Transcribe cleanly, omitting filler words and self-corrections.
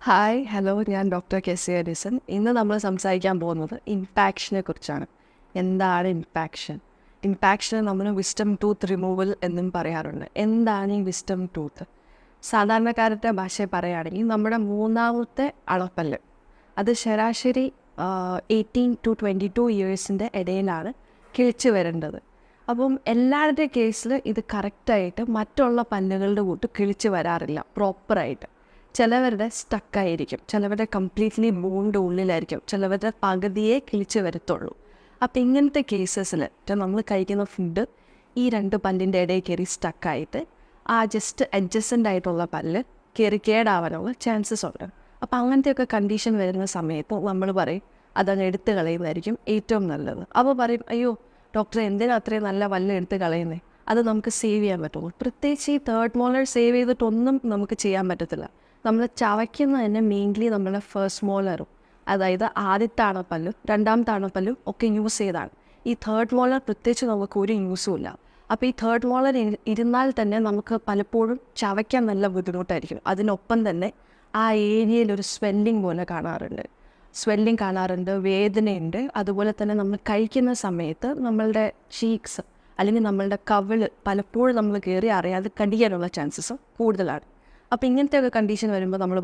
Hi hello ഞാൻ doctor KC Edison. ഇന്ന് നമ്മൾ സംസാരിക്കാൻ പോകുന്നത് ഇംപാക്ഷനെ കുറിച്ചാണ്. എന്താണ് ഇംപാക്ഷൻ? ഇംപാക്ഷനെ നമ്മൾ വിസ്റ്റം ടൂത്ത് റിമൂവൽ എന്നും പറയാറുണ്ട്. എന്താണ് ഈ വിസ്റ്റം ടൂത്ത്? സാധാരണക്കാരുടെ ഭാഷയിൽ പറയുകയാണെങ്കിൽ നമ്മുടെ മൂന്നാമത്തെ അണപ്പല്ല് അത് ശരാശരി 18 to 22 ഇയേഴ്സിൻ്റെ ഇടയിലാണ് കിളിച്ച് വരേണ്ടത്. അപ്പം എല്ലാവരുടെ കേസിൽ ഇത് കറക്റ്റായിട്ട് മറ്റുള്ള പല്ലുകളുടെ കൂട്ട് കിളിച്ച് വരാറില്ല പ്രോപ്പറായിട്ട്. ചിലവരുടെ സ്റ്റക്കായിരിക്കും, ചിലവരുടെ കംപ്ലീറ്റ്ലി ബോണിൻ്റെ ഉള്ളിലായിരിക്കും, ചിലവരുടെ പകുതിയെ കിളിച്ച് വരത്തുള്ളൂ. അപ്പം ഇങ്ങനത്തെ കേസസിൽ നമ്മൾ കഴിക്കുന്ന ഫുഡ് ഈ രണ്ട് പല്ലിൻ്റെ ഇടയിൽ കയറി സ്റ്റക്കായിട്ട് ആ ജസ്റ്റ് അഡ്ജസ്റ്റൻ്റ് ആയിട്ടുള്ള പല്ല് കയറി കേടാവാനുള്ള ചാൻസസ് ഉണ്ട്. അപ്പോൾ അങ്ങനത്തെയൊക്കെ കണ്ടീഷൻ വരുന്ന സമയത്ത് നമ്മൾ പറയും അതങ്ങ് എടുത്ത് കളയുന്നതായിരിക്കും ഏറ്റവും നല്ലത്. അപ്പോൾ പറയും, അയ്യോ ഡോക്ടറെ എന്തിനാ അത്രയും നല്ല പല്ല് എടുത്ത് കളയുന്നത്? അത് നമുക്ക് സേവ് ചെയ്യാൻ പറ്റുള്ളൂ. പ്രത്യേകിച്ച് ഈ തേർഡ് മോളർ സേവ് ചെയ്തിട്ടൊന്നും നമുക്ക് ചെയ്യാൻ പറ്റത്തില്ല. നമ്മൾ ചവയ്ക്കുന്ന തന്നെ മെയിൻലി നമ്മുടെ ഫസ്റ്റ് മോളറും, അതായത് ആദ്യത്തെ അണപ്പല്ലും രണ്ടാമത്തെ അണപ്പല്ലും ഒക്കെ യൂസ് ചെയ്താണ്. ഈ തേർഡ് മോളർ പ്രത്യേകിച്ച് നമുക്ക് ഒരു യൂസും ഇല്ല. അപ്പോൾ ഈ തേർഡ് മോളർ ഇരുന്നാൽ തന്നെ നമുക്ക് പലപ്പോഴും ചവയ്ക്കാൻ നല്ല ബുദ്ധിമുട്ടായിരിക്കും. അതിനൊപ്പം തന്നെ ആ ഏരിയയിൽ ഒരു സ്വെല്ലിംഗ് പോലെ കാണാറുണ്ട്, വേദനയുണ്ട്. അതുപോലെ തന്നെ നമ്മൾ കഴിക്കുന്ന സമയത്ത് നമ്മളുടെ ചീക്സ് അല്ലെങ്കിൽ നമ്മളുടെ കവിള് പലപ്പോഴും നമ്മൾ കയറി അറിയാതെ കടിക്കാനുള്ള ചാൻസസ് കൂടുതലാണ്. അപ്പോൾ ഇങ്ങനത്തെയൊക്കെ കണ്ടീഷൻ വരുമ്പോൾ നമ്മൾ